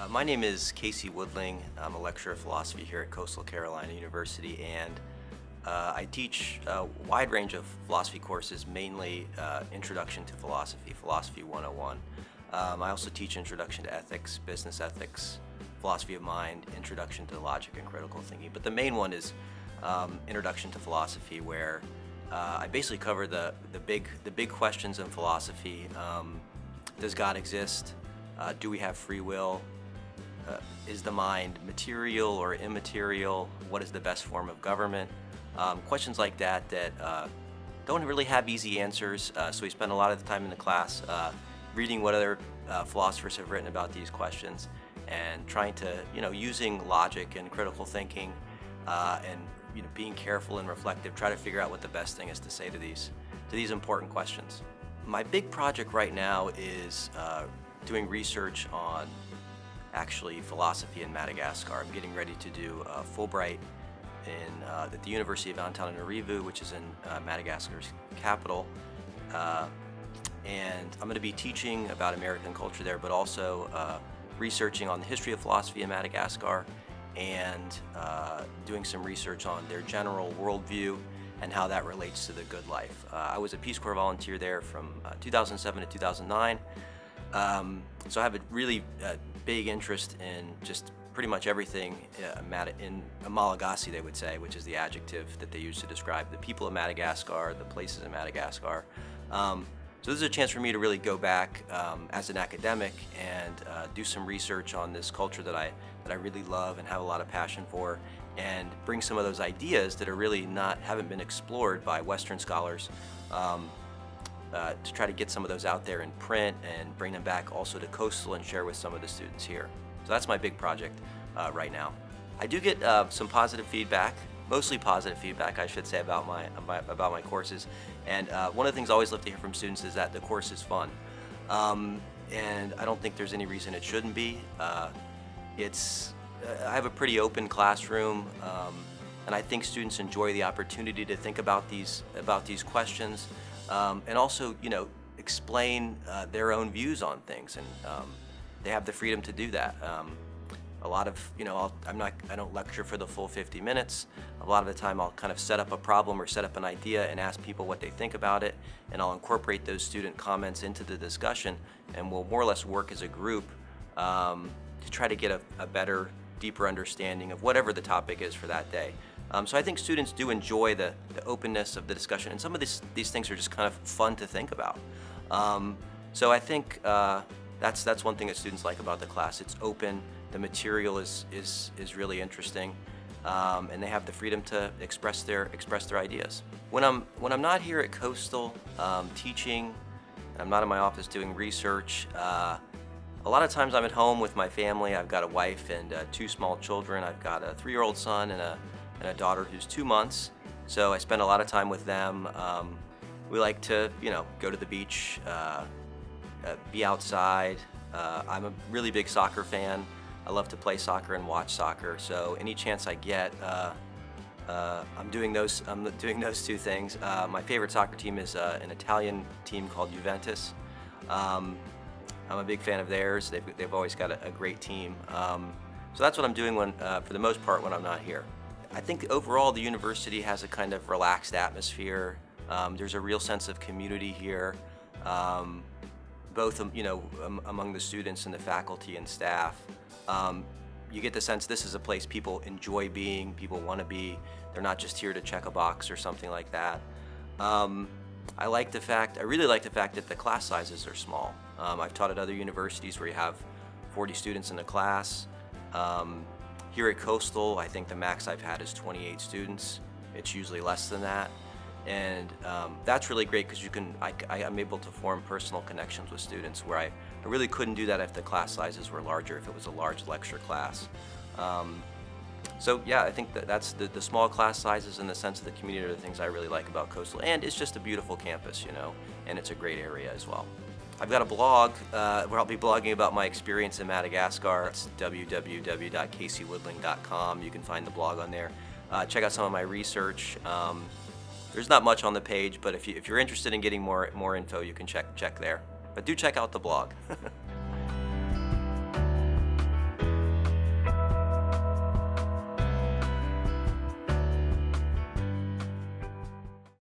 My name is Casey Woodling. I'm a lecturer of philosophy here at Coastal Carolina University, and I teach a wide range of philosophy courses, mainly Introduction to Philosophy, Philosophy 101. I also teach Introduction to Ethics, Business Ethics, Philosophy of Mind, Introduction to Logic and Critical Thinking. But the main one is Introduction to Philosophy, where I basically cover the big questions in philosophy. Does God exist? Do we have free will? Is the mind material or immaterial? What is the best form of government? Questions like that don't really have easy answers, so we spend a lot of the time in the class reading what other philosophers have written about these questions and trying to, using logic and critical thinking and being careful and reflective, try to figure out what the best thing is to say to these important questions. My big project right now is doing research on actually philosophy in Madagascar. I'm getting ready to do a Fulbright at the University of Antananarivo, which is in Madagascar's capital. And I'm going to be teaching about American culture there, but also researching on the history of philosophy in Madagascar and doing some research on their general worldview and how that relates to the good life. I was a Peace Corps volunteer there from 2007 to 2009. So I have a really big interest in just pretty much everything in Malagasy, they would say, which is the adjective that they use to describe the people of Madagascar, the places in Madagascar. So this is a chance for me to really go back as an academic and do some research on this culture that I really love and have a lot of passion for, and bring some of those ideas that are really haven't been explored by Western scholars. To try to get some of those out there in print and bring them back also to Coastal and share with some of the students here. So that's my big project right now. I do get some positive feedback, mostly positive feedback, I should say, about my courses. And one of the things I always love to hear from students is that the course is fun. And I don't think there's any reason it shouldn't be. I have a pretty open classroom, and I think students enjoy the opportunity to think about these questions. And also, explain their own views on things, and they have the freedom to do that. A lot of, I don't lecture for the full 50 minutes. A lot of the time I'll kind of set up a problem or set up an idea and ask people what they think about it, and I'll incorporate those student comments into the discussion, and we'll more or less work as a group to try to get a better, deeper understanding of whatever the topic is for that day. So I think students do enjoy the openness of the discussion, and some of these things are just kind of fun to think about. So I think that's one thing that students like about the class. It's open, the material is really interesting, and they have the freedom to express their ideas. When I'm not here at Coastal teaching, and I'm not in my office doing research, a lot of times I'm at home with my family. I've got a wife and 2 small children. I've got a 3-year-old son and a daughter who's 2 months, so I spend a lot of time with them. We like to, go to the beach, be outside. I'm a really big soccer fan. I love to play soccer and watch soccer, so any chance I get, I'm doing those 2 things. My favorite soccer team is an Italian team called Juventus. I'm a big fan of theirs. They've always got a great team. So that's what I'm doing for the most part when I'm not here. I think overall the university has a kind of relaxed atmosphere. There's a real sense of community here, both among the students and the faculty and staff. You get the sense this is a place people enjoy being, people want to be. They're not just here to check a box or something like that. I really like the fact that the class sizes are small. I've taught at other universities where you have 40 students in a class. Here at Coastal, I think the max I've had is 28 students. It's usually less than that. And that's really great because I'm able to form personal connections with students where I really couldn't do that if the class sizes were larger, if it was a large lecture class. So yeah, I think that's the small class sizes and the sense of the community are the things I really like about Coastal. And it's just a beautiful campus, and it's a great area as well. I've got a blog where I'll be blogging about my experience in Madagascar. It's www.caseywoodling.com. You can find the blog on there. Check out some of my research. There's not much on the page, but if you're interested in getting more info, you can check there. But do check out the blog.